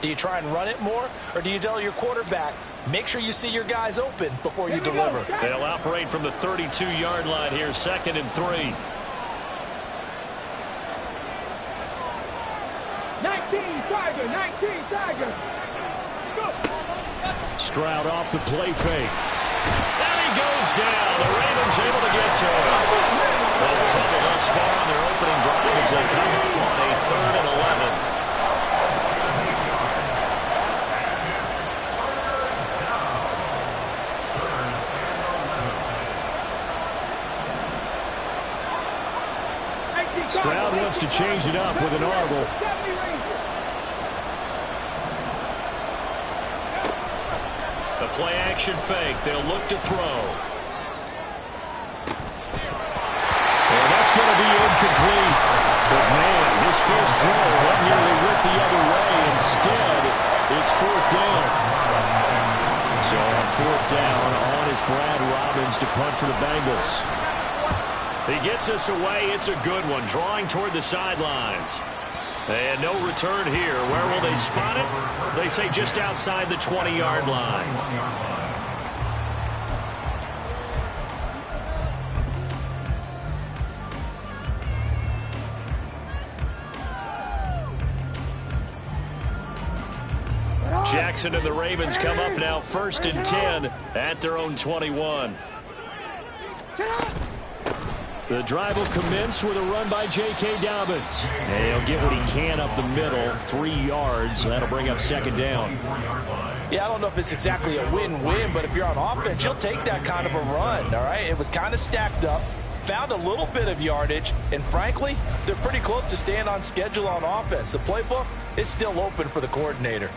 Do you try and run it more, or do you tell your quarterback, make sure you see your guys open before you deliver? They'll operate from the 32-yard line here, 2nd and 3. 19 Tiger. Stroud off the play fake. And he goes down. The Ravens able to get to him. Well, trouble thus far on their opening drive as they come up on a 3rd and 11. Stroud wants to change it up with an audible. The play action fake. They'll look to throw. And that's going to be incomplete. But man, his first throw that nearly went the other way. Instead, it's 4th down. So on 4th down, on is Brad Robbins to punt for the Bengals. He gets us away. It's a good one. Drawing toward the sidelines. And no return here. Where will they spot it? They say just outside the 20-yard line. Jackson and the Ravens come up now 1st and 10 at their own 21. The drive will commence with a run by J.K. Dobbins. And he'll get what he can up the middle, 3 yards. That'll bring up 2nd down. Yeah, I don't know if it's exactly a win-win, but if you're on offense, you'll take that kind of a run, all right? It was kind of stacked up, found a little bit of yardage, and frankly, they're pretty close to staying on schedule on offense. The playbook is still open for the coordinator.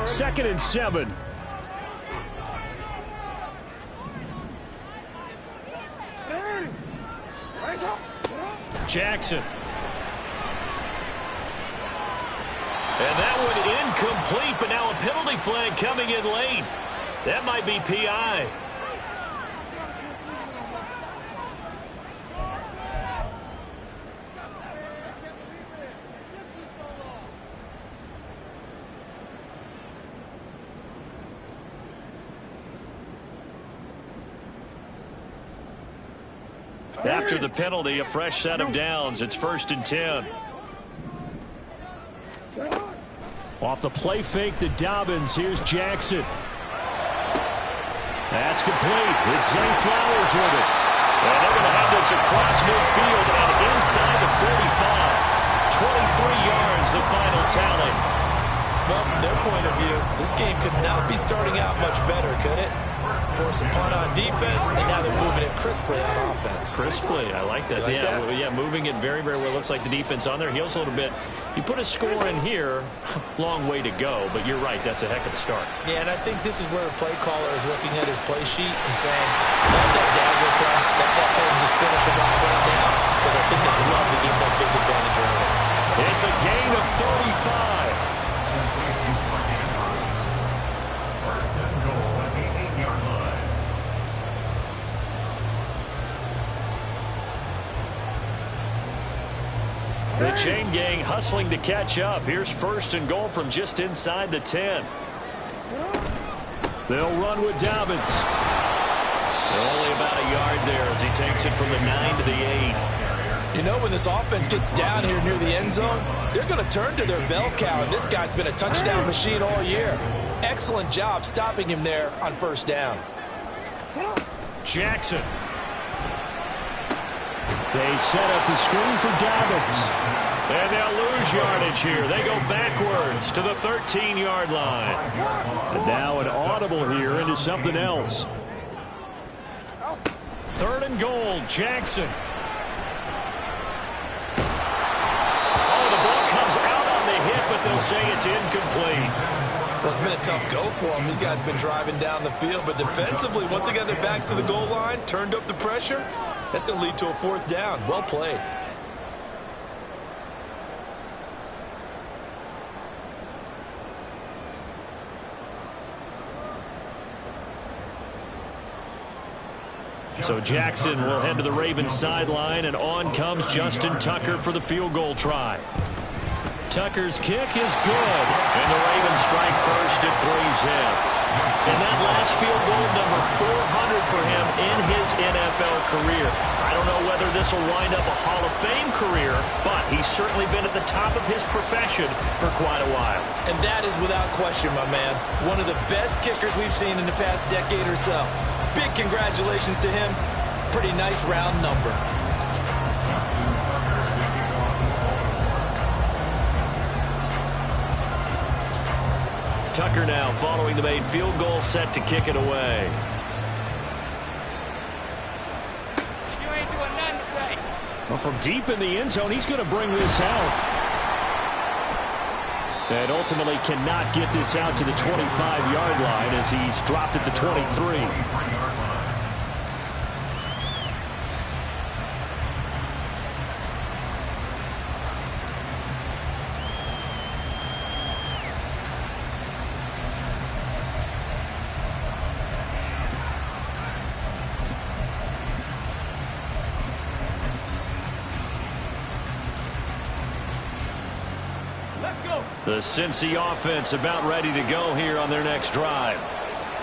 2nd and 7. Jackson. And that one incomplete, but now a penalty flag coming in late. That might be PI. After the penalty, a fresh set of downs. It's 1st and 10. Off the play fake to Dobbins. Here's Jackson. That's complete. It's Zay Flowers with it. And they're going to have this across midfield and inside the 45. 23 yards, the final tally. Well, from their point of view, this game could not be starting out much better, could it? Force a punt on defense, and now they're moving it crisply on offense. Crisply, I like that. Yeah, moving it very, very well. Looks like the defense on their heels a little bit. You put a score in here, long way to go, but you're right, that's a heck of a start. Yeah, and I think this is where the play caller is looking at his play sheet and saying, let that dagger play, let that play and just finish him off right now, because I think they'd love to get that big advantage early. It's a gain of 35. The chain gang hustling to catch up. Here's 1st and goal from just inside the 10. They'll run with Dobbins. Only about a yard there as he takes it from the 9 to the 8. You know, when this offense gets down here near the end zone, they're going to turn to their bell cow, and this guy's been a touchdown machine all year. Excellent job stopping him there on 1st down. Jackson. They set up the screen for Dobbins. And they'll lose yardage here. They go backwards to the 13-yard line. And now an audible here into something else. 3rd and goal, Jackson. Oh, the ball comes out on the hit, but they'll say it's incomplete. Well, it's been a tough go for them. These guys have been driving down the field, but defensively, once they got their backs to the goal line, turned up the pressure, that's going to lead to a 4th down. Well played. So Jackson will head to the Ravens sideline, and on comes Justin Tucker for the field goal try. Tucker's kick is good, and the Ravens strike first at 3's in. And that last field goal, number 400 for him in his NFL career. I don't know whether this will wind up a Hall of Fame career, but he's certainly been at the top of his profession for quite a while. And that is without question, my man. One of the best kickers we've seen in the past decade or so. Big congratulations to him. Pretty nice round number. Tucker now following the made field goal, set to kick it away. You ain't doing nothing today. Well, from deep in the end zone, he's going to bring this out. And ultimately cannot get this out to the 25-yard line as he's dropped at the 23. The Cincy offense about ready to go here on their next drive.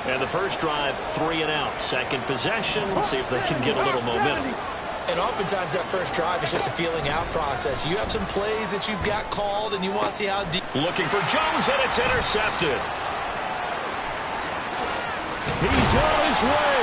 And the first drive, 3 and out. Second possession. Let's see if they can get a little momentum. And oftentimes that first drive is just a feeling out process. You have some plays that you've got called and you want to see how deep. Looking for Jones, and it's intercepted. He's on his way.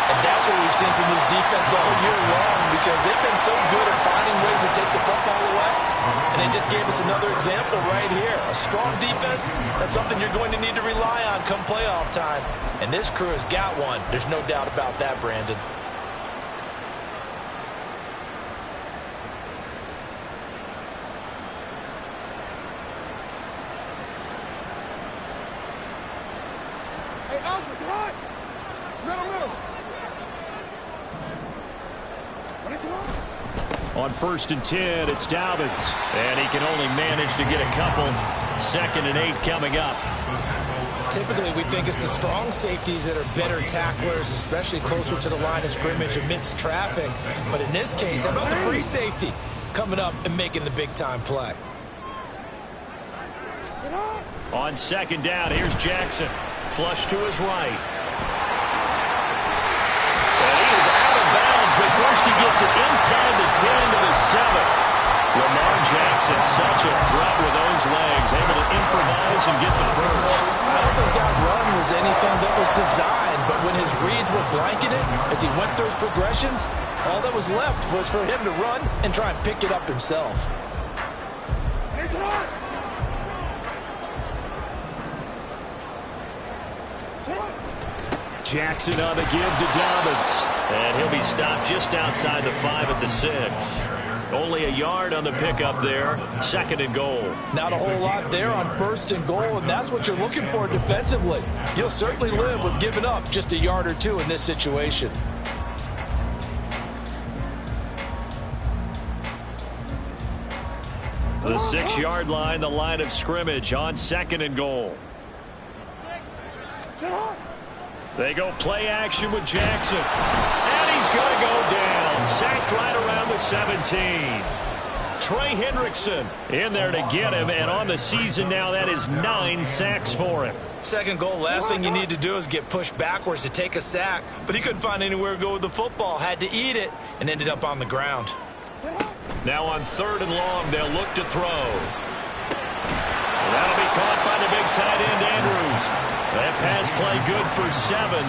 And that's what we've seen from this defense all year long, because they've been so good at finding ways to take the football away. And they just gave us another example right here. A strong defense, that's something you're going to need to rely on come playoff time. And this crew has got one. There's no doubt about that, Brandon. Hey, Alpha's hot. Middle. What is it on? On 1st and 10, it's Dobbins. And he can only manage to get a couple. 2nd and 8 coming up. Typically, we think it's the strong safeties that are better tacklers, especially closer to the line of scrimmage amidst traffic. But in this case, how about the free safety coming up and making the big-time play? On 2nd down, here's Jackson. Flush to his right. And he is out of bounds, but first he gets it inside the 10 to the 7. Lamar Jackson, such a threat with those legs, able to improvise and get the first. I don't think that run was anything that was designed, but when his reads were blanketed as he went through his progressions, all that was left was for him to run and try and pick it up himself. Jackson on the give to Dobbins. And he'll be stopped just outside the 5 at the 6. Only a yard on the pickup there. 2nd and goal. Not a whole lot there on 1st and goal, and that's what you're looking for defensively. You'll certainly live with giving up just a yard or two in this situation. The 6-yard line, the line of scrimmage on 2nd and goal. They go play action with Jackson. And he's going to go down. Sacked right around the 17. Trey Hendrickson in there to get him. And on the season now, that is 9 sacks for him. 2nd goal, last thing you need to do is get pushed backwards to take a sack. But he couldn't find anywhere to go with the football. Had to eat it and ended up on the ground. Now on 3rd and long, they'll look to throw. That'll be caught by the big tight end, Andrews. That pass play good for 7,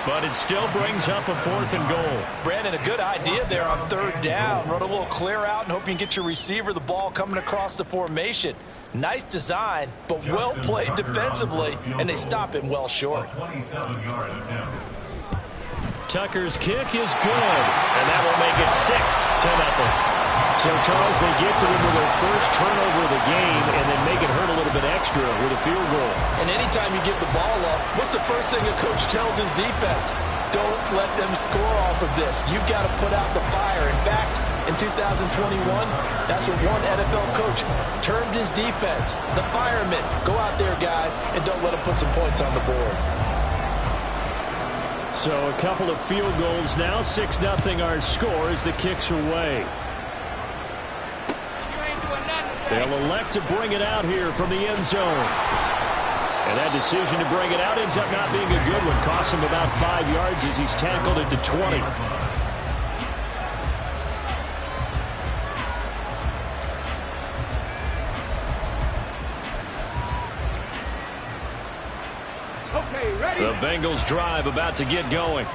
but it still brings up a 4th and goal. Brandon, a good idea there on 3rd down. Run a little clear out and hope you can get your receiver the ball coming across the formation. Nice design, but well played defensively, and they stop him well short. Tucker's kick is good, and that will make it 6-0. So, Charles, they get to them with their first turnover of the game and then make it hurt a little bit extra with a field goal. And anytime you give the ball up, what's the first thing a coach tells his defense? Don't let them score off of this. You've got to put out the fire. In fact, in 2021, that's what one NFL coach termed his defense. The firemen. Go out there, guys, and don't let them put some points on the board. So a couple of field goals now. 6-0 our score as the kicks are away. They'll elect to bring it out here from the end zone. And that decision to bring it out ends up not being a good one. Costs him about 5 yards as he's tackled into 20. The Bengals drive about to get going.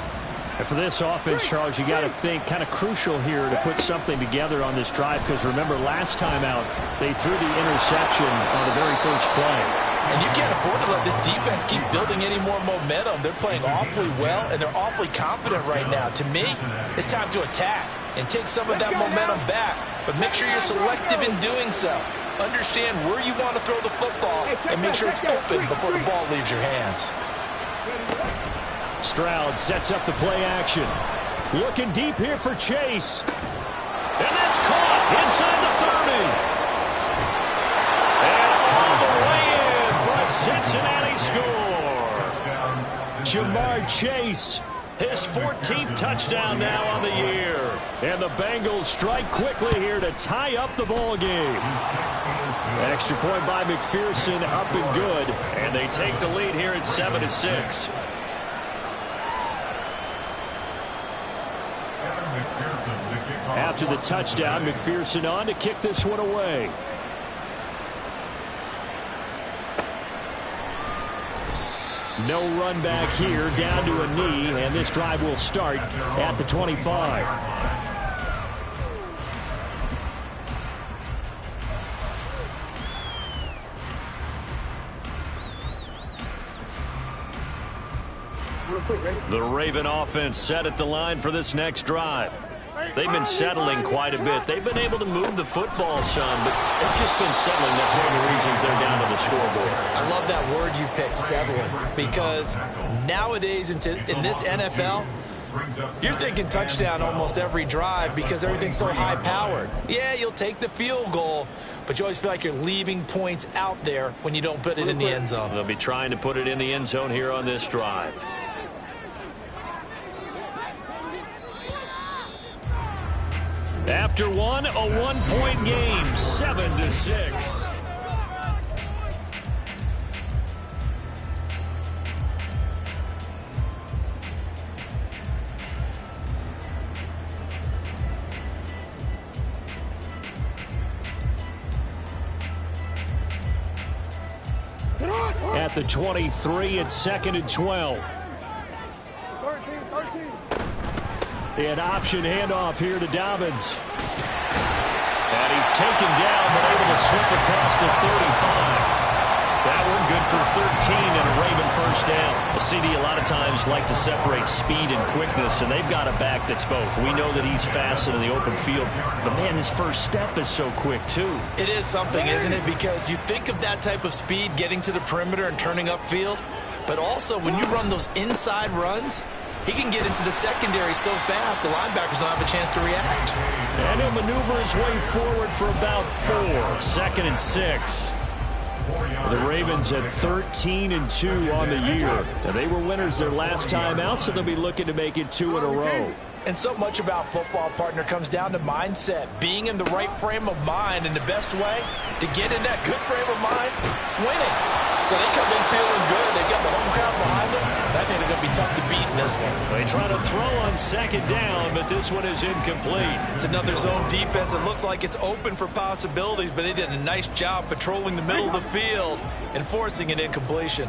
And for this offense, Charles, you got to think kind of crucial here to put something together on this drive, because remember last time out they threw the interception on the very first play. And you can't afford to let this defense keep building any more momentum. They're playing awfully well, and they're awfully confident right now. To me, it's time to attack and take some of that momentum back. But make sure you're selective in doing so. Understand where you want to throw the football and make sure it's open before the ball leaves your hands. Stroud sets up the play action. Looking deep here for Chase. And that's caught inside the 30. And all the way in for a Cincinnati score. Jamar Chase, his 14th touchdown now on the year. And the Bengals strike quickly here to tie up the ball game. Extra point by McPherson, up and good. And they take the lead here at 7-6. After the touchdown, McPherson on to kick this one away. No run back here, down to a knee, and this drive will start at the 25. The Raven offense set at the line for this next drive. They've been settling quite a bit. They've been able to move the football some, but they've just been settling. That's one of the reasons they're down to the scoreboard. I love that word you picked, settling, because nowadays in this NFL, you're thinking touchdown almost every drive because everything's so high-powered. Yeah, you'll take the field goal, but you always feel like you're leaving points out there when you don't put it in the end zone. They'll be trying to put it in the end zone here on this drive. After one, a one-point game, 7-6. At the 23, it's 2nd and 12. 13. An option handoff here to Dobbins. And he's taken down, but able to slip across the 35. That one good for 13 and a Raven first down. A CD a lot of times like to separate speed and quickness, and they've got a back that's both. We know that he's fast in the open field, but man, his first step is so quick too. It is something, isn't it? Because you think of that type of speed getting to the perimeter and turning upfield, but also when you run those inside runs, he can get into the secondary so fast, the linebackers don't have a chance to react. And he'll maneuver his way forward for about 4. 2nd and 6. The Ravens at 13-2 on the year. And they were winners their last time out, so they'll be looking to make it 2 in a row. And so much about football, partner, comes down to mindset, being in the right frame of mind, and the best way to get in that good frame of mind, winning. So they come in feeling good. They've got the home crowd behind them. That means it's going to be tough to beat in this one. They try to throw on 2nd down, but this one is incomplete. It's another zone defense. It looks like it's open for possibilities, but they did a nice job patrolling the middle of the field and forcing an incompletion.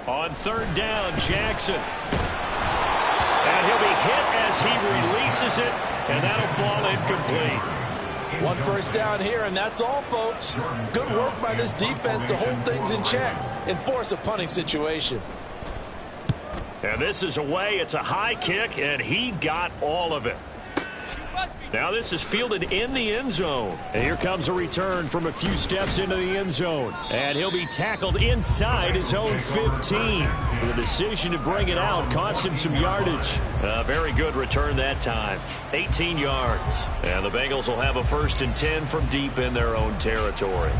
On 3rd down, Jackson. And he'll be hit as he releases it, and that'll fall incomplete. 1 first down here, and that's all, folks. Good work by this defense to hold things in check and force a punting situation. And this is away. It's a high kick, and he got all of it. You must be Now this is fielded in the end zone. And here comes a return from a few steps into the end zone. And he'll be tackled inside his own 15. The decision to bring it out cost him some yardage. A very good return that time. 18 yards. And the Bengals will have a 1st and 10 from deep in their own territory.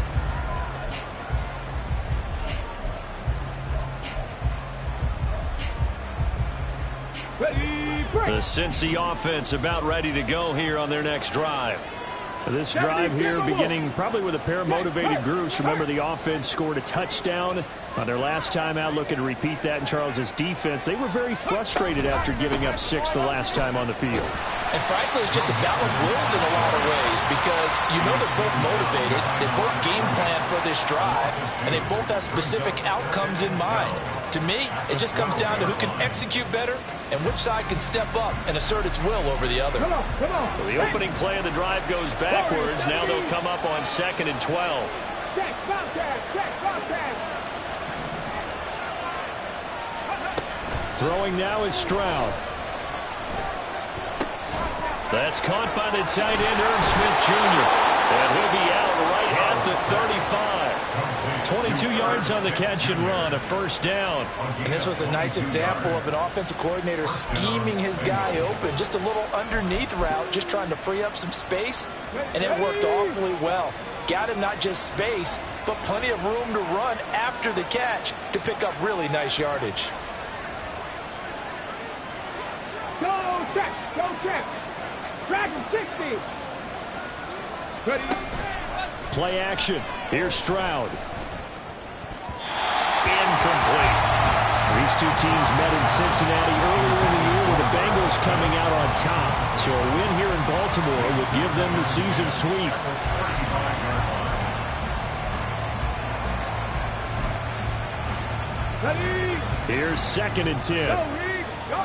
The Cincy offense about ready to go here on their next drive. This drive here beginning probably with a pair of motivated groups. Remember, the offense scored a touchdown on their last time out. Looking to repeat that in Charles's defense. They were very frustrated after giving up 6 the last time on the field. And frankly, it's just a battle of wills in a lot of ways because you know they're both motivated. They both game plan for this drive, and they both have specific outcomes in mind. To me, it just comes down to who can execute better and which side can step up and assert its will over the other. Come on. So the opening play of the drive goes backwards. Now they'll come up on 2nd and 12. Check, Bobcat. Throwing now is Stroud. That's caught by the tight end, Irv Smith Jr. And he'll be out right at the 35. 22 yards on the catch and run, a 1st down. And this was a nice example of an offensive coordinator scheming his guy open. Just a little underneath route, just trying to free up some space. And it worked awfully well. Got him not just space, but plenty of room to run after the catch to pick up really nice yardage. Go check. Dragon 60. Ready. Play action. Here's Stroud. Incomplete. These two teams met in Cincinnati earlier in the year with the Bengals coming out on top. So a win here in Baltimore would give them the season sweep. Ready. Here's 2nd and 10. Go, Reed. Go.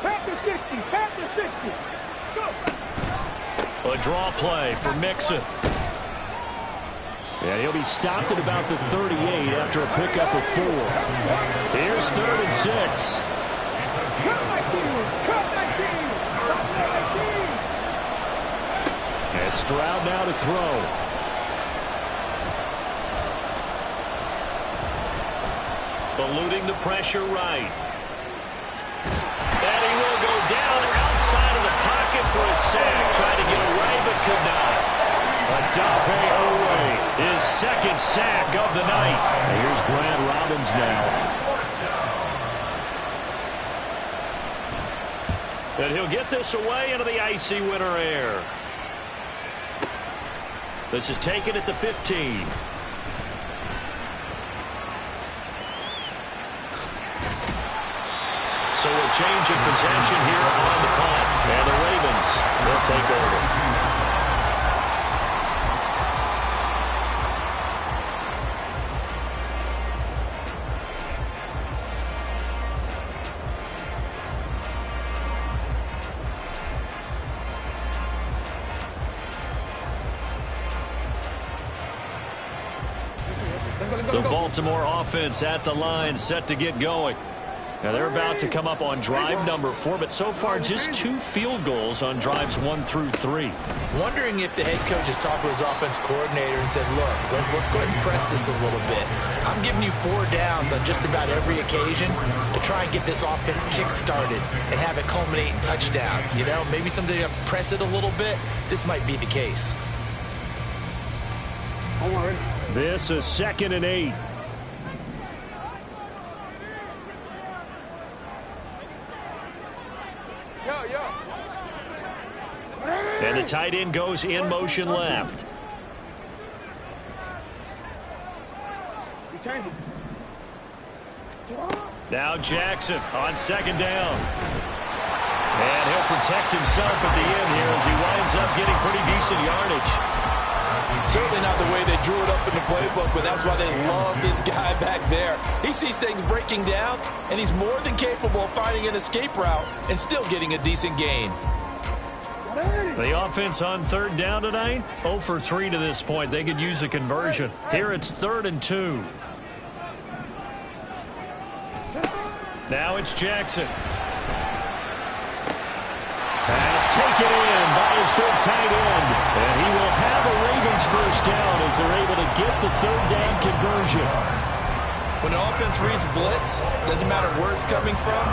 Back to 60. Let's go. A draw play for Mixon. And he'll be stopped at about the 38 after a pickup of 4. Here's 3rd and 6. Cut my team. And Stroud now to throw. Eluding the pressure right. And he will go down outside of the pocket for a sack. Tried to get away but could not. Adafe Owe, his 2nd sack of the night. And here's Brad Robbins now. And he'll get this away into the icy winter air. This is taken at the 15. So a change of possession here on the punt. And the Ravens will take over. The Baltimore offense at the line, set to get going. Now they're about to come up on drive number 4, but so far just 2 field goals on drives 1 through 3. Wondering if the head coach has talked with his offense coordinator and said, look, let's go ahead and press this a little bit. I'm giving you 4 downs on just about every occasion to try and get this offense kick-started and have it culminate in touchdowns. You know, maybe something to press it a little bit. This might be the case. This is 2nd and 8. And the tight end goes in motion left. Now Jackson on 2nd down. And he'll protect himself at the end here as he winds up getting pretty decent yardage. Certainly not the way they drew it up in the playbook, but that's why they love this guy back there. He sees things breaking down, and he's more than capable of finding an escape route and still getting a decent gain. The offense on 3rd down tonight, 0 for 3 to this point. They could use a conversion. Here it's 3rd and 2. Now it's Jackson. Pass taken in by his big tight end. And he will have a Ravens first down as they're able to get the third down conversion. When the offense reads blitz, doesn't matter where it's coming from,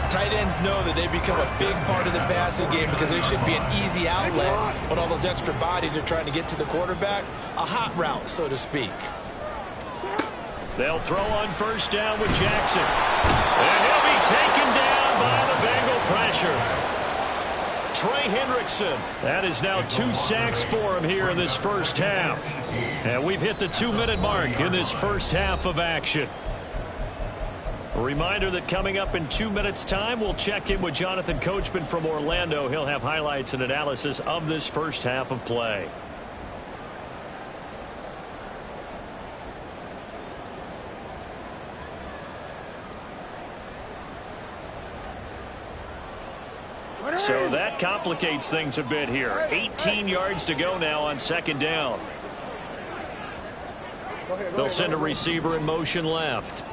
tight ends know that they become a big part of the passing game because there should be an easy outlet when all those extra bodies are trying to get to the quarterback. A hot route, so to speak. They'll throw on first down with Jackson. And he'll be taken down by the Bengal pressure. Trey Hendrickson. That is now 2 sacks for him here in this first half. And we've hit the 2-minute mark in this first half of action. A reminder that coming up in 2 minutes' time, we'll check in with Jonathan Coachman from Orlando. He'll have highlights and analysis of this first half of play. So that complicates things a bit here. 18 yards to go now on second down. They'll send a receiver in motion left.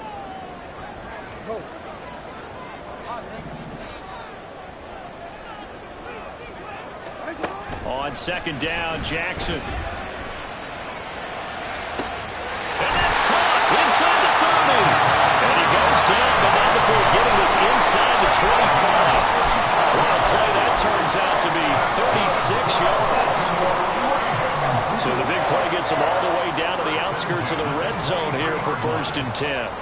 On second down, Jackson. And that's caught inside the 30. And he goes down, but not before getting this inside the 25. What a play that turns out to be, 36 yards. So the big play gets them all the way down to the outskirts of the red zone here for 1st and 10.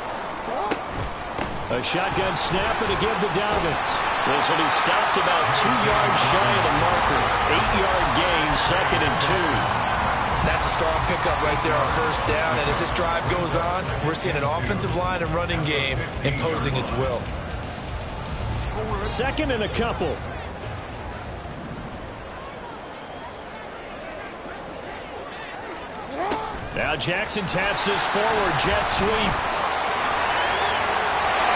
A shotgun snap and a give to Dobbins. This will be stopped about 2 yards shy of the marker. 8-yard gain, 2nd and 2. That's a strong pickup right there on first down. And as this drive goes on, we're seeing an offensive line and running game imposing its will. 2nd and a couple. Now Jackson taps this forward jet sweep.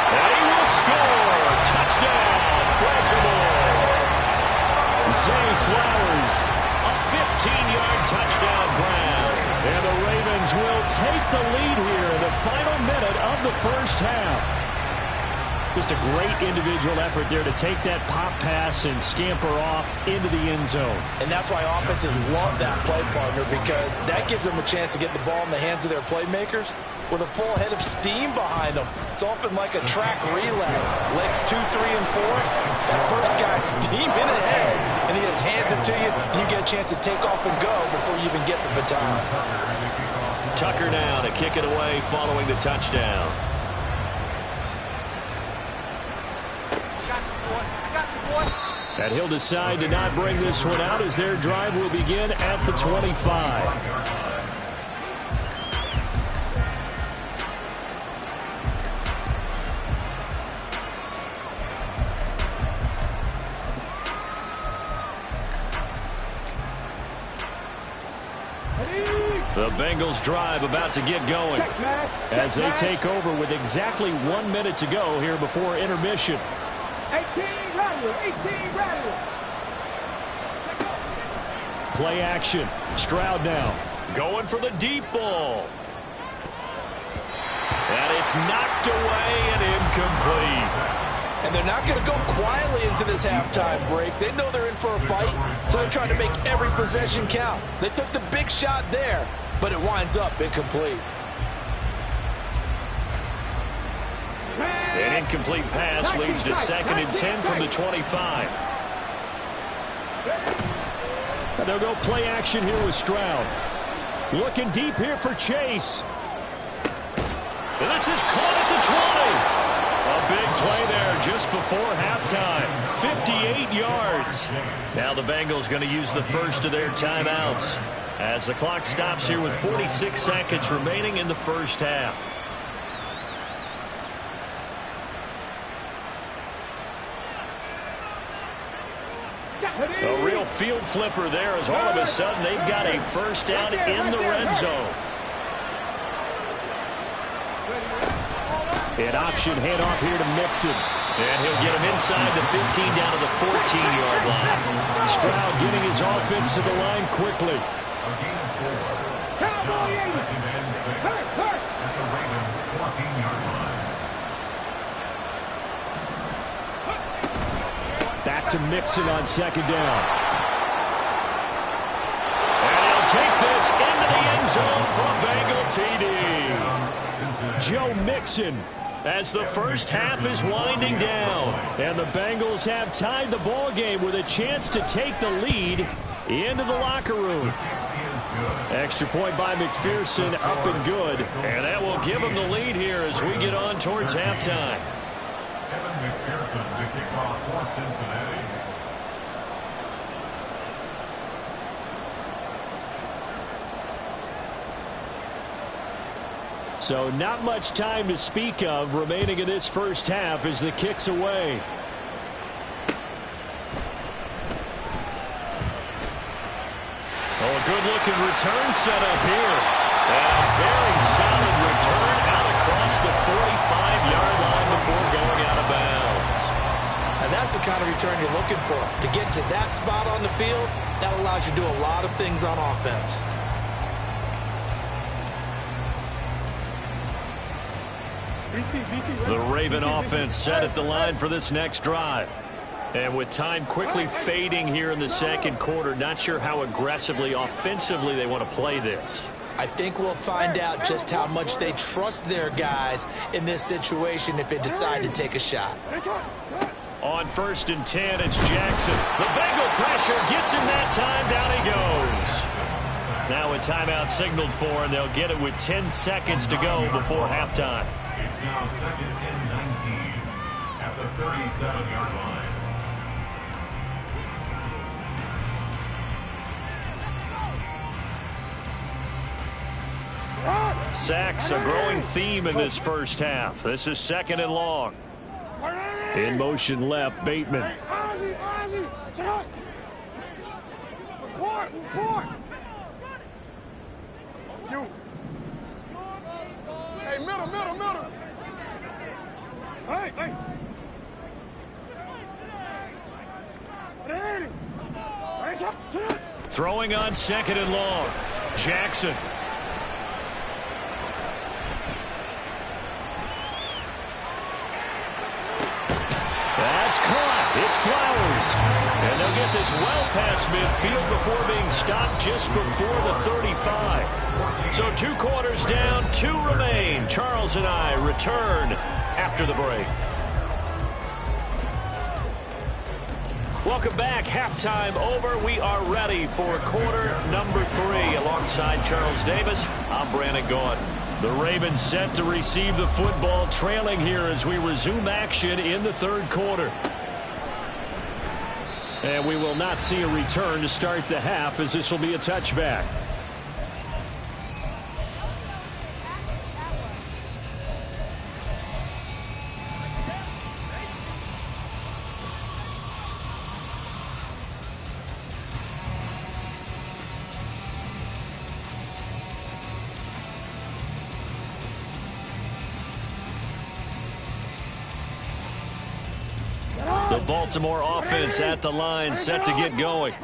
And he will score. Touchdown, Baltimore. Zay Flowers, a 15-yard touchdown grab. And the Ravens will take the lead here in the final minute of the first half. Just a great individual effort there to take that pop pass and scamper off into the end zone. And that's why offenses love that play partner, because that gives them a chance to get the ball in the hands of their playmakers with a full head of steam behind them. It's often like a track relay. Legs 2, 3, and 4. That first guy steaming ahead, and he just hands it to you, and you get a chance to take off and go before you even get the baton. Tucker now to kick it away following the touchdown. And he'll decide to not bring this one out as their drive will begin at the 25. The Bengals drive about to get going as they take over with exactly 1 minute to go here before intermission. 18 rattle, 18 rattle. Play action. Stroud now going for the deep ball. And it's knocked away and incomplete. And they're not going to go quietly into this halftime break. They know they're in for a fight, so they're trying to make every possession count. They took the big shot there, but it winds up incomplete. An incomplete pass leads to 2nd and 10 from the 25. And they'll go play action here with Stroud. Looking deep here for Chase. And this is caught at the 20. A big play there just before halftime. 58 yards. Now the Bengals going to use the first of their timeouts as the clock stops here with 46 seconds remaining in the first half. A real field flipper there as all of a sudden they've got a first down in the red zone. An option handoff here to Mixon. And he'll get him inside the 15 down to the 14-yard line. Stroud getting his offense to the line quickly. Back to Mixon on second down. And he'll take this into the end zone for Bengal TD. Joe Mixon, as the first half is winding down. And the Bengals have tied the ball game with a chance to take the lead into the locker room. Extra point by McPherson, up and good. And that will give them the lead here as we get on towards halftime. McPherson to kick off for Cincinnati. So not much time to speak of remaining in this first half as the kick's away. Oh, a good-looking return set up here. And a very solid return out across the 45-yard line before going out of bounds. And that's the kind of return you're looking for. To get to that spot on the field, that allows you to do a lot of things on offense. The Raven offense set at the line for this next drive. And with time quickly fading here in the second quarter, not sure how aggressively, offensively they want to play this. I think we'll find out just how much they trust their guys in this situation if they decide to take a shot. On 1st and 10, it's Jackson. The Bengal pressure gets him that time. Down he goes. Now a timeout signaled for, and they'll get it with 10 seconds to go before halftime. It's now 2nd and 19 at the 37-yard line. Sacks, a growing theme in this first half. This is 2nd and long. In motion left, Bateman. Hey, middle. Hey. Throwing on 2nd and long. Jackson. That's caught. It's Flowers. And they'll get this well past midfield before being stopped just before the 35. So 2 quarters down, 2 remain. Charles and I return after the break. Welcome back. Halftime over. We are ready for quarter number 3. Alongside Charles Davis, I'm Brandon Gaudin. The Ravens set to receive the football, trailing here as we resume action in the 3rd quarter. And we will not see a return to start the half, as this will be a touchback. The Baltimore offense at the line, set to get going.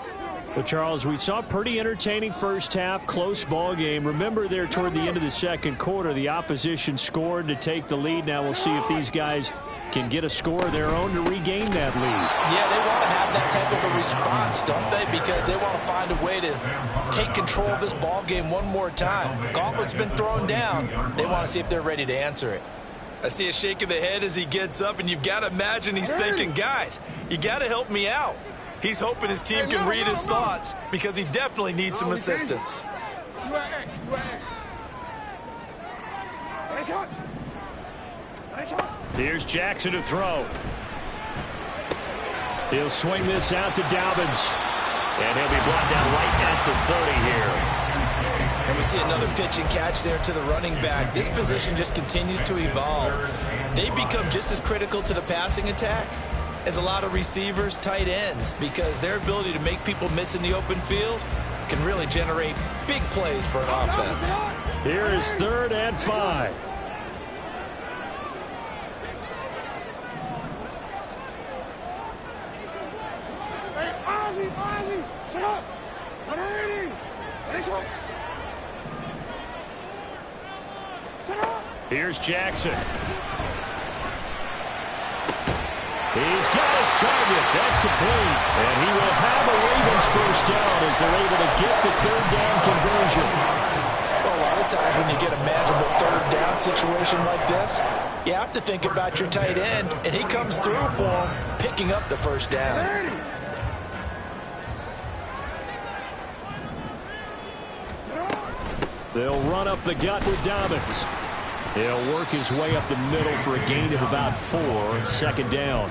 Well, Charles, we saw a pretty entertaining first half, close ball game. Remember there toward the end of the second quarter, the opposition scored to take the lead. Now we'll see if these guys can get a score of their own to regain that lead. Yeah, they want to have that type of a response, don't they? Because they want to find a way to take control of this ball game one more time. Gauntlet's been thrown down. They want to see if they're ready to answer it. I see a shake of the head as he gets up, and you've got to imagine he's thinking, guys, you got to help me out. He's hoping his team can read his thoughts because he definitely needs some assistance. Here's Jackson to throw. He'll swing this out to Dobbins. And he'll be brought down right at the 30 here. And we see another pitch and catch there to the running back. This position just continues to evolve. They become just as critical to the passing attack as a lot of receivers, tight ends, because their ability to make people miss in the open field can really generate big plays for an offense. Here is 3rd and 5. Here's Jackson. He's got his target. That's complete. And he will have a Ravens first down as they're able to get the third down conversion. Well, a lot of times when you get a manageable third down situation like this, you have to think about your tight end, and he comes through for him, picking up the first down. They'll run up the gut with Dobbins. He'll work his way up the middle for a gain of about 4, second down.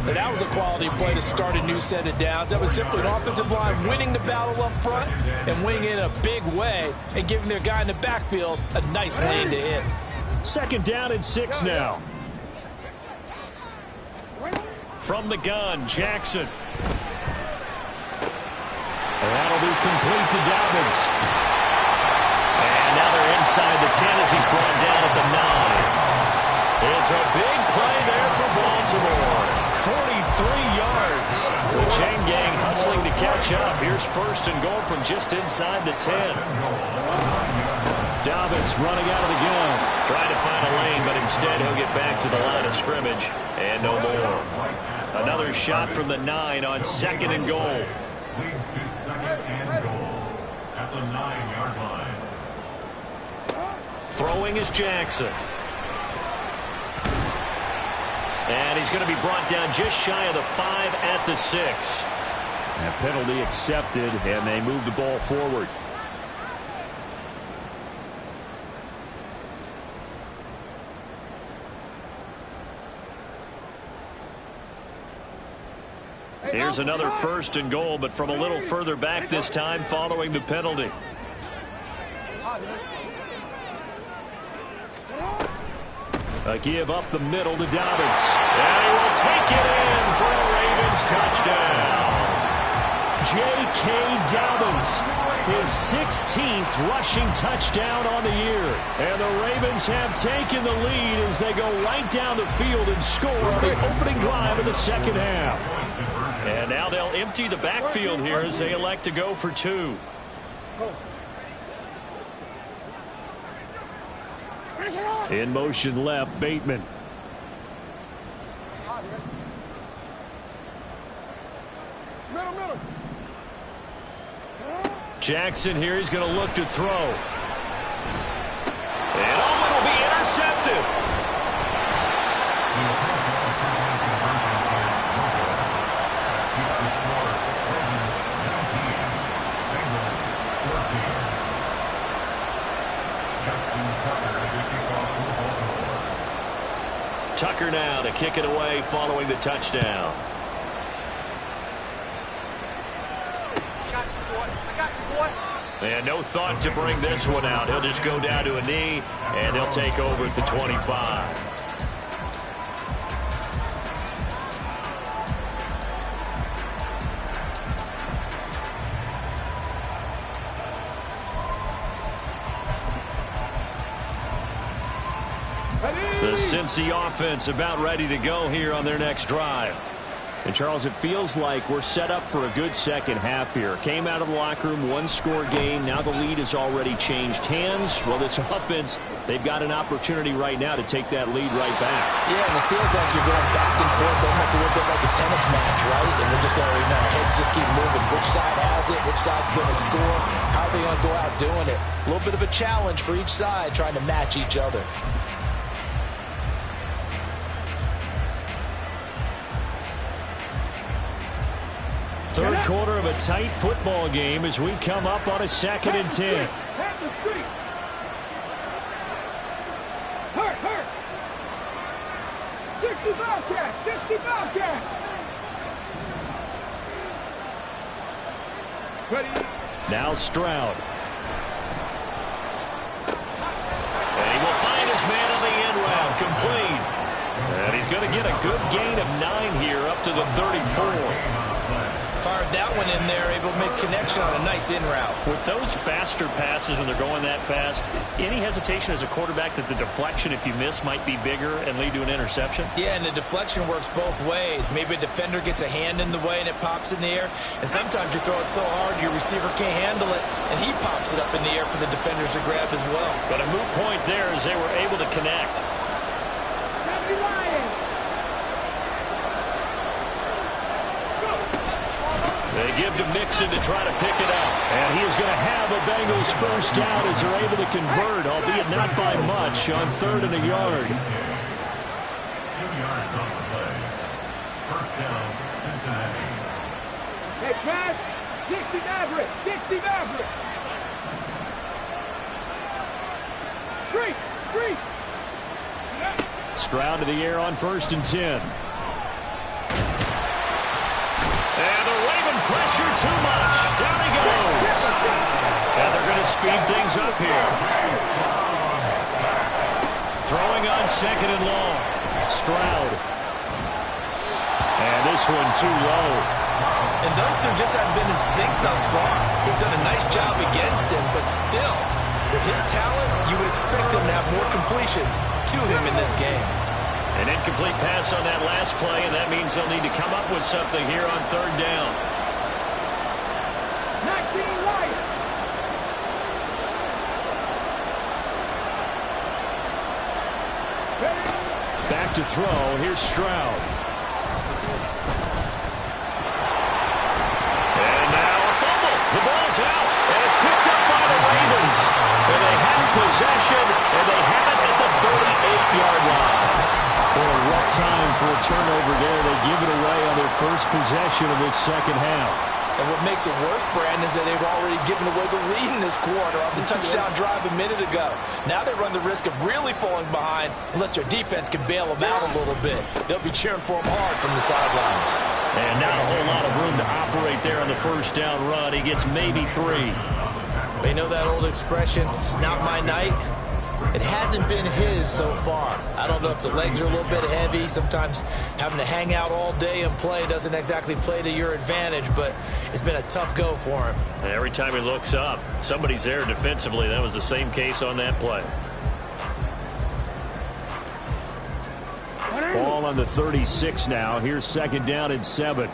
And that was a quality play to start a new set of downs. That was simply an offensive line winning the battle up front and winning in a big way and giving their guy in the backfield a nice lane to hit. Second down and 6 now. From the gun, Jackson. And that'll be complete to Dobbins. And now they're inside the 10 as he's brought down at the 9. It's a big play there for Baltimore. 43 yards. The chain gang hustling to catch up. Here's first and goal from just inside the 10. Dobbins running out of the gun. Trying to find a lane, but instead he'll get back to the line of scrimmage. And no more. Another shot from the 9 on second and goal. Leads to second and goal at the 9-yard line. Throwing is Jackson. And he's going to be brought down just shy of the 5 at the 6. And penalty accepted, and they move the ball forward. Here's another first and goal, but from a little further back this time following the penalty. A give up the middle to Dobbins. And he will take it in for a Ravens touchdown. J.K. Dobbins, his 16th rushing touchdown on the year. And the Ravens have taken the lead as they go right down the field and score on the opening drive of the second half. And now they'll empty the backfield here as they elect to go for 2. In motion left, Bateman. Jackson here, he's going to look to throw. And Owen will be intercepted. Tucker now to kick it away following the touchdown. And no thought to bring this one out. He'll just go down to a knee, and they'll take over at the 25. The Cincy offense about ready to go here on their next drive. And, Charles, it feels like we're set up for a good second half here. Came out of the locker room, one-score game. Now the lead has already changed hands. Well, this offense, they've got an opportunity right now to take that lead right back. Yeah, and it feels like you're going back and forth almost a little bit like a tennis match, right? And we're just already now, heads just keep moving. Which side has it? Which side's going to score? How are they going to go out doing it? A little bit of a challenge for each side trying to match each other. Third quarter of a tight football game as we come up on a 2nd and 10. Hurt. 60 Bobcat. Ready. Now Stroud. And he will find his man on the end round, complete. And he's going to get a good gain of 9 here up to the 34. Fired that one in there, able to make connection on a nice in route. With those faster passes and they're going that fast, any hesitation as a quarterback that the deflection, if you miss, might be bigger and lead to an interception? Yeah, and the deflection works both ways. Maybe a defender gets a hand in the way and it pops in the air. And sometimes you throw it so hard your receiver can't handle it, and he pops it up in the air for the defenders to grab as well. But a moot point there as they were able to connect. They give to Mixon to try to pick it up. And he is going to have a Bengals first down as they're able to convert, albeit not by much, on 3rd and a yard. 2 yards on the play. First down, Cincinnati. Hey, pass. 60 Maverick. 60 Maverick. Street. Stroud to the air on 1st and 10. And the Raven pressure too much. Down he goes. And they're going to speed things up here. Throwing on 2nd and long. Stroud. And this one too low. And those two just haven't been in sync thus far. They've done a nice job against him, but still, with his talent, you would expect them to have more completions to him in this game. An incomplete pass on that last play, and that means they'll need to come up with something here on 3rd down. 19 White. Back to throw. Here's Stroud. And now a fumble. The ball's out, and it's picked up by the Ravens. And they have possession, and they have it at the 38-yard line. Boy, a rough time for a turnover there. They give it away on their first possession of this second half. And what makes it worse, Brandon, is that they've already given away the lead in this quarter on the touchdown drive a minute ago. Now they run the risk of really falling behind unless their defense can bail them out a little bit. They'll be cheering for them hard from the sidelines. And not a whole lot of room to operate there on the first down run. He gets maybe 3. You know that old expression, it's not my night? It hasn't been his so far. I don't know if the legs are a little bit heavy. Sometimes having to hang out all day and play doesn't exactly play to your advantage, but it's been a tough go for him. And every time he looks up, somebody's there defensively. That was the same case on that play. Ball on the 36 now. Here's 2nd down and 7.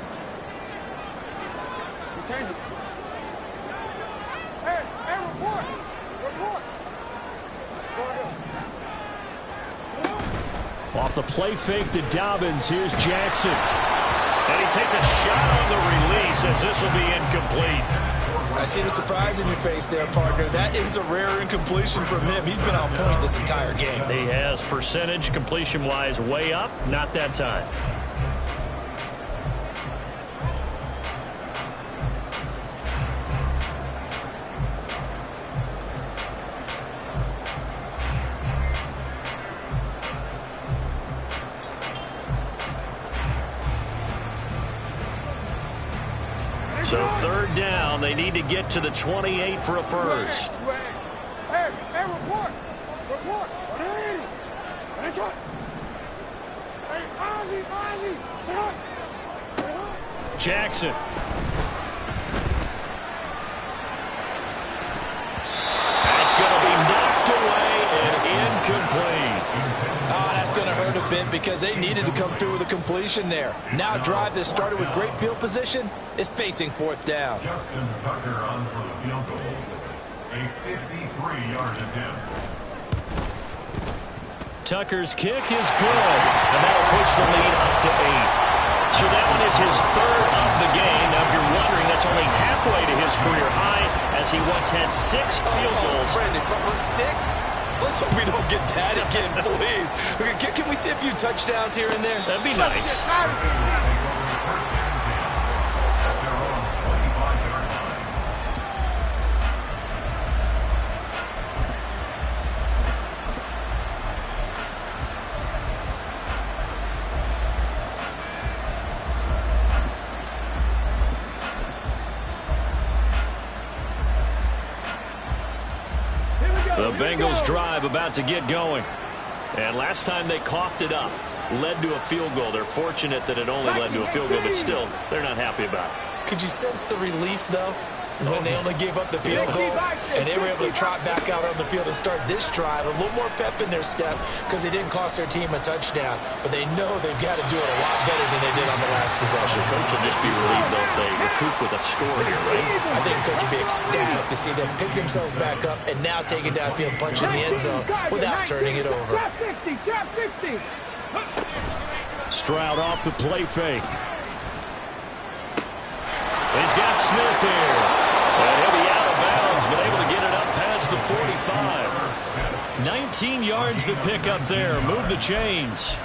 Off the play fake to Dobbins. Here's Jackson. And he takes a shot on the release as this will be incomplete. I see the surprise in your face there, partner. That is a rare incompletion from him. He's been on point this entire game. He has percentage completion-wise way up. Not that time. So 3rd down, they need to get to the 28 for a first. Hey, report. Hey, Ozzy, sit up. Jackson. That's going to be knocked away and incomplete. Oh, that's going to hurt a bit because they needed to come through with a completion there. Now a drive that started with great field position is facing 4th down. Justin Tucker on for the field goal. A 53-yard attempt. Tucker's kick is good, and that'll push the lead up to 8. So that one is his 3rd of the game. Now, if you're wondering, that's only halfway to his career high, as he once had 6 field goals. Brandon, 6? Let's hope we don't get that again, please. Can we see a few touchdowns here and there? That'd be nice. The Bengals drive about to get going. And last time they coughed it up, led to a field goal. They're fortunate that it only led to a field goal, but still, they're not happy about it. Could you sense the relief, though, when they only gave up the field goal and they were able to trot back out on the field and start this drive? A little more pep in their step because they didn't cost their team a touchdown, but they know they've got to do it a lot better than they did on the last possession. The coach will just be relieved, though, if they recoup with a score here, right? I think the coach would be ecstatic to see them pick themselves back up and now take it downfield, punch in the end zone without turning it over. Drop 50. Stroud off the play fake. He's got Smith here. And he'll be out of bounds, but able to get it up past the 45. 19 yards to pick up there. Move the chains.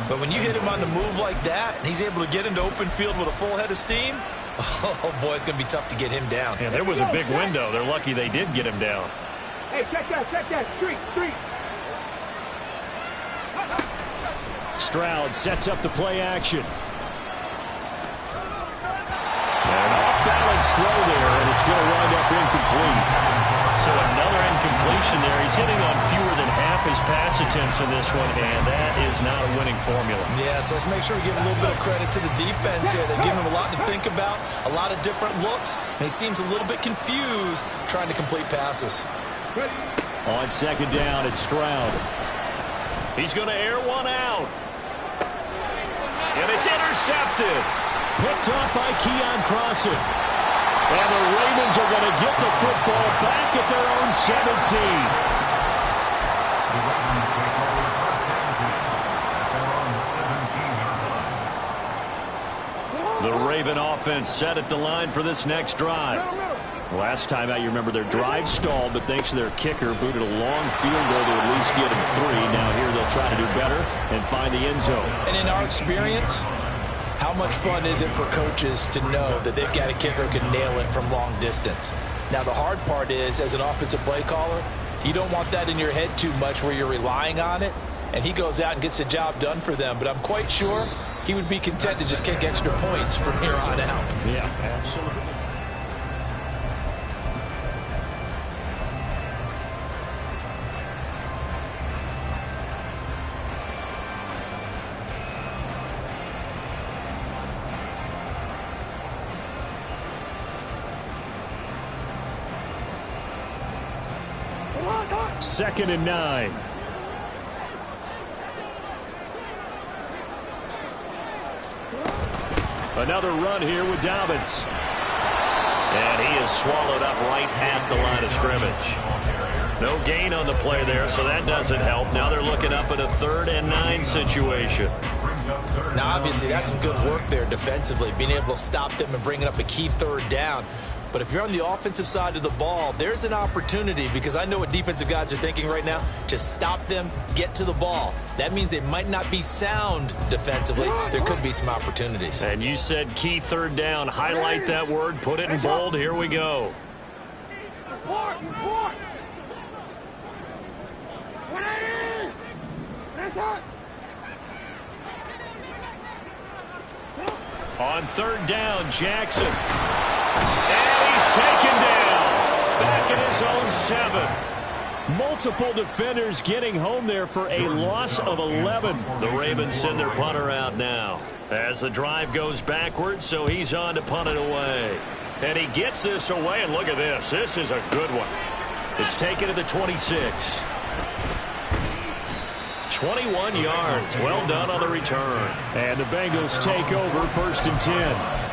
But when you hit him on the move like that, and he's able to get into open field with a full head of steam, oh, boy, it's going to be tough to get him down. Yeah, there was a big window. They're lucky they did get him down. Hey, check that. Street. Stroud sets up the play action. An off-balance throw there, and it's going to wind up incomplete. So another incompletion there. He's hitting on fewer than half his pass attempts in this one, and that is not a winning formula. Yeah, so let's make sure we give a little bit of credit to the defense here. They're giving him a lot to think about, a lot of different looks, and he seems a little bit confused trying to complete passes. On second down, it's Stroud. He's going to air one out. And it's intercepted. Picked off by Keon Crossen. And the Ravens are going to get the football back at their own 17. The Raven offense set at the line for this next drive. Last time out, you remember their drive stalled, but thanks to their kicker, booted a long field goal to at least get them 3. Now here they'll try to do better and find the end zone. And in our experience, how much fun is it for coaches to know that they've got a kicker who can nail it from long distance? Now, the hard part is, as an offensive play caller, you don't want that in your head too much where you're relying on it, and he goes out and gets the job done for them. But I'm quite sure he would be content to just kick extra points from here on out. Yeah, absolutely. Second and 9. Another run here with Dobbins. And he is swallowed up right at the line of scrimmage. No gain on the play there, so that doesn't help. Now they're looking up at a 3rd and 9 situation. Now, obviously, that's some good work there defensively, being able to stop them and bringing up a key 3rd down. But if you're on the offensive side of the ball, there's an opportunity, because I know what defensive guys are thinking right now. Just stop them, get to the ball. That means they might not be sound defensively. There could be some opportunities. And you said key 3rd down. Highlight that word. Put it in bold. Here we go. Report. That's hot. On 3rd down, Jackson. And he's taken down. Back at his own 7. Multiple defenders getting home there for a loss of 11. The Ravens send their punter out now as the drive goes backwards, so he's on to punt it away. And he gets this away, and look at this. This is a good one. It's taken to the 26. 21 yards. Well done on the return. And the Bengals take over 1st and 10.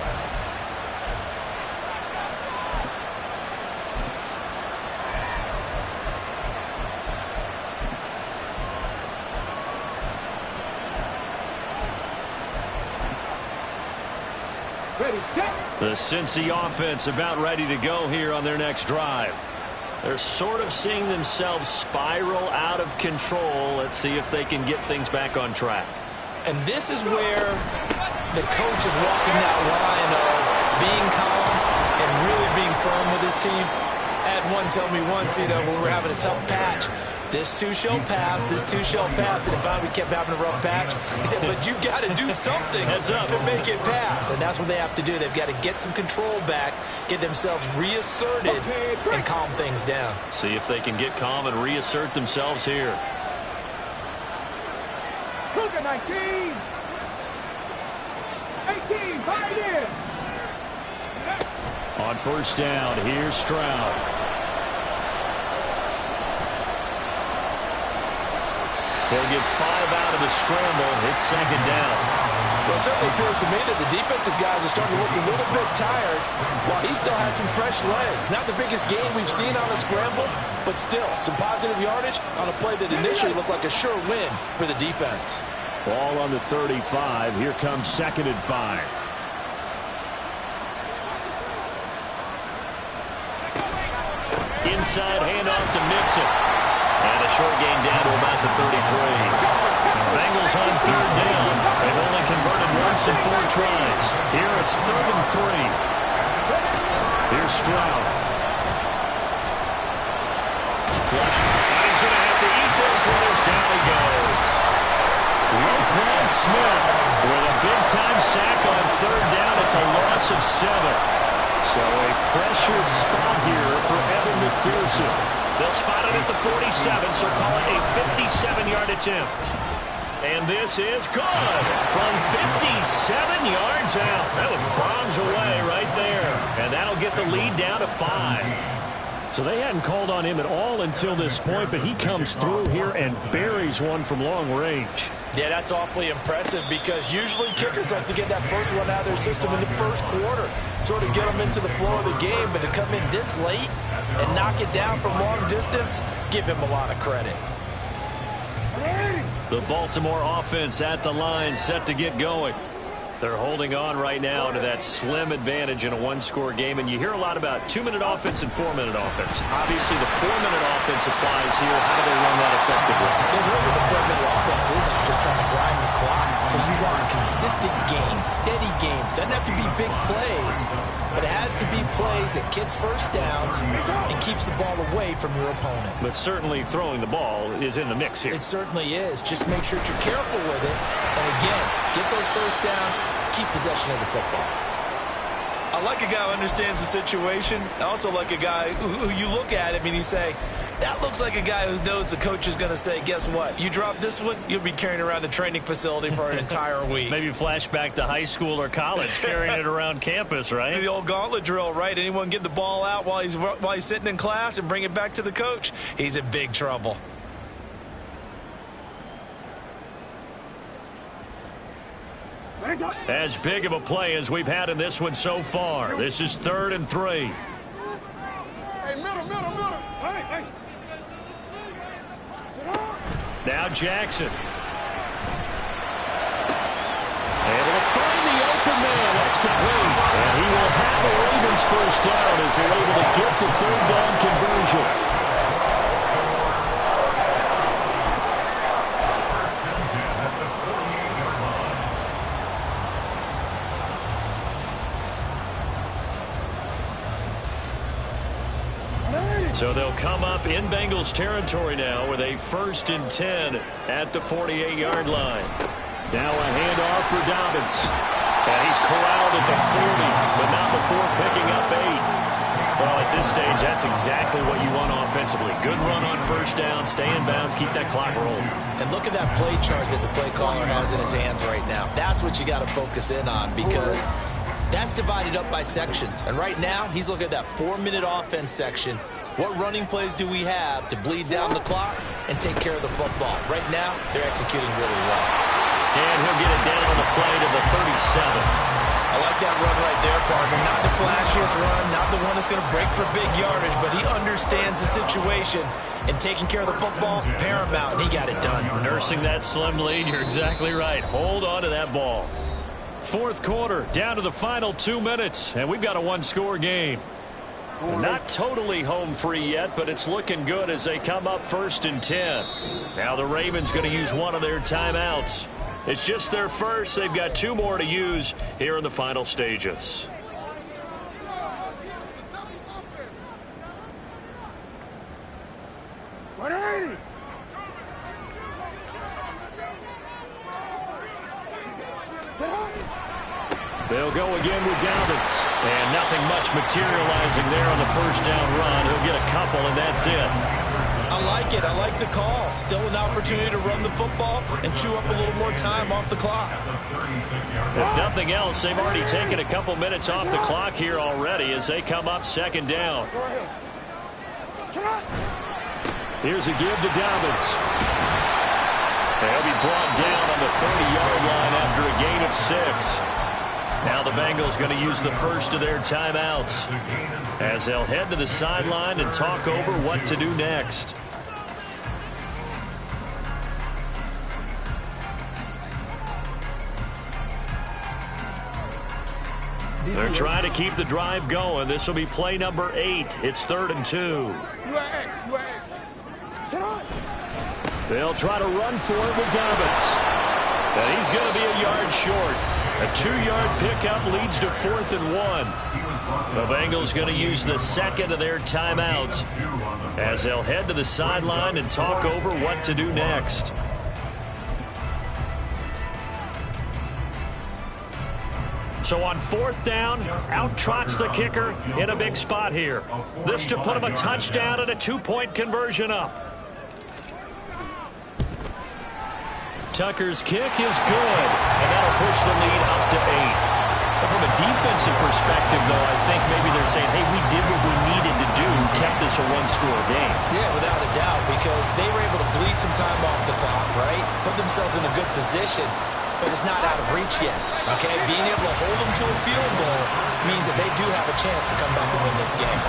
The Cincy offense about ready to go here on their next drive. They're sort of seeing themselves spiral out of control. Let's see if they can get things back on track. And this is where the coach is walking that line of being calm and really being firm with his team. I had one tell me once, when we're having a tough patch, this too shall pass, this too shall pass. And if we kept having a rough patch, he said, but you got to do something to make it pass. And that's what they have to do. They've got to get some control back, get themselves reasserted, and calm things down. See if they can get calm and reassert themselves here. 19. 18, fight in. On 1st down, here's Stroud. They'll get 5 out of the scramble. It's 2nd down. Well, it certainly appears to me that the defensive guys are starting to look a little bit tired while he still has some fresh legs. Not the biggest gain we've seen on a scramble, but still some positive yardage on a play that initially looked like a sure win for the defense. Ball on the 35. Here comes 2nd and 5. inside handoff to Mixon. And a short gain down to about the 33. Bengals on third down. They've only converted once in 4 tries. Here it's 3rd and 3. Here's Stroud. Flush. And he's going to have to eat this one as down he goes. Roquan Smith with a big-time sack on 3rd down. It's a loss of 7. So a pressure spot here for Evan McPherson. They'll spot it at the 47, so call it a 57-yard attempt. And this is good from 57 yards out. That was bombs away right there. And that'll get the lead down to 5. So they hadn't called on him at all until this point, but he comes through here and buries one from long range. Yeah, that's awfully impressive because usually kickers like to get that first one out of their system in the first quarter, sort of get them into the flow of the game, but to come in this late and knock it down from long distance, give him a lot of credit. The Baltimore offense at the line, set to get going. They're holding on right now to that slim advantage in a one-score game, and you hear a lot about 2-minute offense and 4-minute offense. Obviously, the 4-minute offense applies here. How do they run that effectively? The really the 4-minute offense is just trying to grind the clock. So you want consistent gains, steady gains. Doesn't have to be big plays, but it has to be plays that gets first downs and keeps the ball away from your opponent. But certainly throwing the ball is in the mix here. It certainly is. Just make sure that you're careful with it. And again, get those first downs, keep possession of the football. I like a guy who understands the situation. I also like a guy who you look at him and you say, that looks like a guy who knows the coach is going to say, guess what? You drop this one, you'll be carrying around the training facility for an entire week. Maybe flashback to high school or college, carrying it around campus, right? The old gauntlet drill, right? Anyone get the ball out while he's sitting in class and bring it back to the coach? He's in big trouble. As big of a play as we've had in this one so far. This is 3rd and 3. Hey, middle. Hey. Now Jackson. Able to find the open man. That's complete. And he will have the Ravens first down as they're able to get the 3rd down conversion. So they'll come up in Bengals territory now with a 1st and 10 at the 48-yard line. Now a handoff for Dobbins. And he's corralled at the 40, but not before picking up 8. Well, at this stage, that's exactly what you want offensively. Good run on first down, stay in bounds, keep that clock rolling. And look at that play chart that the play caller has in his hands right now. That's what you got to focus in on because that's divided up by sections. And right now, he's looking at that 4-minute offense section. What running plays do we have to bleed down the clock and take care of the football? Right now, they're executing really well. And he'll get it down on the play to the 37. I like that run right there, partner. Not the flashiest run, not the one that's going to break for big yardage, but he understands the situation, and taking care of the football, paramount, and he got it done. Nursing that slim lead, you're exactly right. Hold on to that ball. 4th quarter, down to the final 2 minutes, and we've got a one-score game. Not totally home free yet, but it's looking good as they come up 1st and 10. Now the Ravens going to use one of their timeouts. It's just their first. They've got 2 more to use here in the final stages. They'll go again with Dobbins. And nothing much materializing there on the first down run. He'll get a couple, and that's it. I like it. I like the call. Still an opportunity to run the football and chew up a little more time off the clock. If nothing else, they've already taken a couple minutes off the clock here already as they come up 2nd down. Here's a give to Dobbins. They'll be brought down on the 30-yard line after a gain of 6. Now the Bengals going to use the first of their timeouts as they'll head to the sideline and talk over what to do next. They're trying to keep the drive going. This will be play number 8. It's 3rd and 2. They'll try to run for it with Dobbins. And he's going to be a yard short. A 2-yard pickup leads to 4th and 1. The Bengals going to use the second of their timeouts as they'll head to the sideline and talk over what to do next. So on 4th down, out trots the kicker in a big spot here. This to put him a touchdown and a 2-point conversion up. Tucker's kick is good, and that'll push the lead up to 8. But from a defensive perspective, though, I think maybe they're saying, hey, we did what we needed to do, kept this a one-score game. Yeah, without a doubt, because they were able to bleed some time off the clock, right? Put themselves in a good position, but it's not out of reach yet, okay? Being able to hold them to a field goal means that they do have a chance to come back and win this game.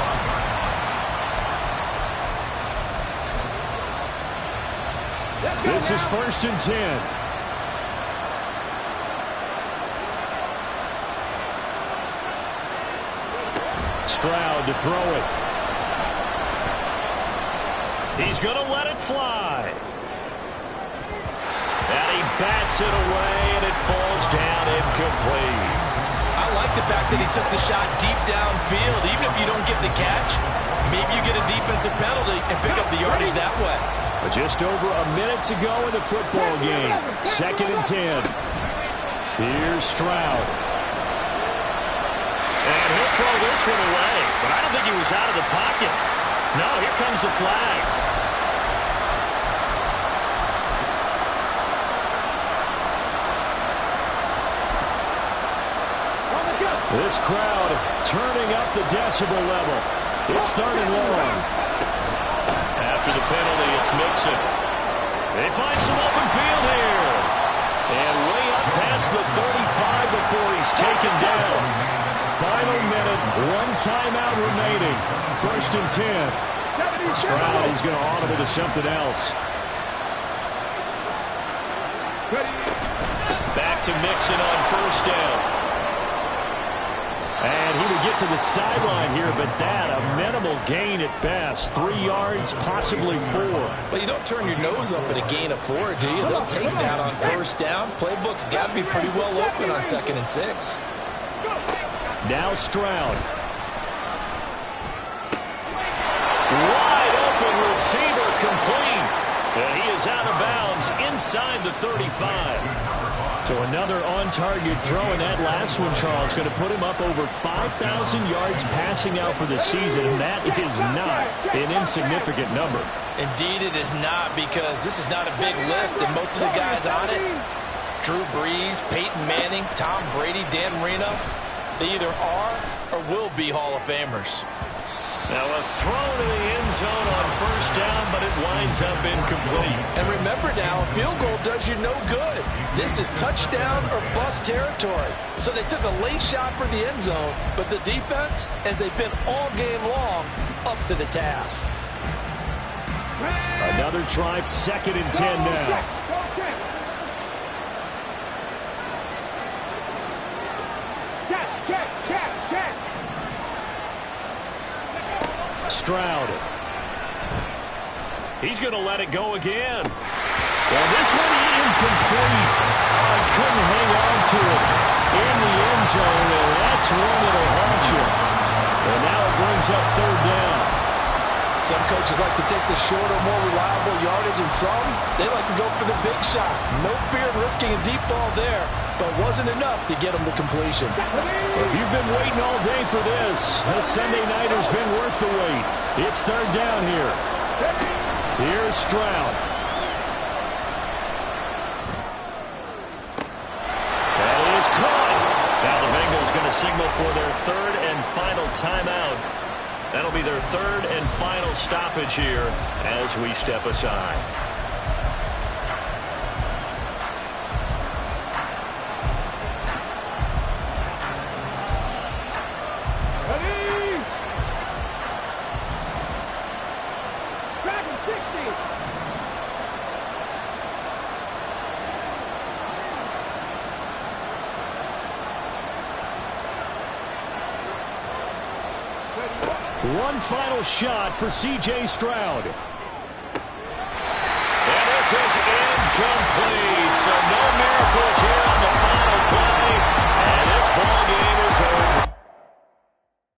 This is 1st and 10. Stroud to throw it. He's going to let it fly. And he bats it away, and it falls down incomplete. I like the fact that he took the shot deep downfield. Even if you don't get the catch, maybe you get a defensive penalty and pick up the yardage that way. Just over a minute to go in the football game. 2nd and 10. Here's Stroud. And he'll throw this one away. But I don't think he was out of the pocket. No, here comes the flag. This crowd turning up the decibel level. It's 3rd and long. After the penalty, it's Mixon. They find some open field here. And way up past the 35 before he's taken down. Final minute, 1 timeout remaining. 1st and 10. Stroud is going to audible to something else. Back to Mixon on 1st down. And he would get to the sideline here, but that a minimal gain at best. 3 yards, possibly 4. Well, you don't turn your nose up at a gain of 4, do you? They'll take that on 1st down. Playbook's got to be pretty well open on 2nd and 6. Now Stroud. Wide open receiver complete. And he is out of bounds inside the 35. So another on-target throw, and that last one, Charles, going to put him up over 5,000 yards passing out for the season, and that is not an insignificant number. Indeed it is not, because this is not a big list, and most of the guys on it, Drew Brees, Peyton Manning, Tom Brady, Dan Marino, they either are or will be Hall of Famers. Now a throw to the end zone on 1st down, but it winds up incomplete. And remember now, a field goal does you no good. This is touchdown or bust territory. So they took a late shot for the end zone, but the defense, as they've been all game long, up to the task. Another try, 2nd and 10 now. Stroud. He's going to let it go again. Well, this one incomplete. I couldn't hang on to it in the end zone, and that's one that'll haunt you. And now it brings up 3rd down. Some coaches like to take the shorter, more reliable yardage, and some, they like to go for the big shot. No fear of risking a deep ball there, but wasn't enough to get them the completion. If you've been waiting all day for this Sunday nighter's been worth the wait. It's 3rd down here. Here's Stroud. That is caught. Now the Bengals going to signal for their 3rd and final timeout. That'll be their 3rd and final stoppage here as we step aside. One final shot for C.J. Stroud. And this is incomplete. So no miracles here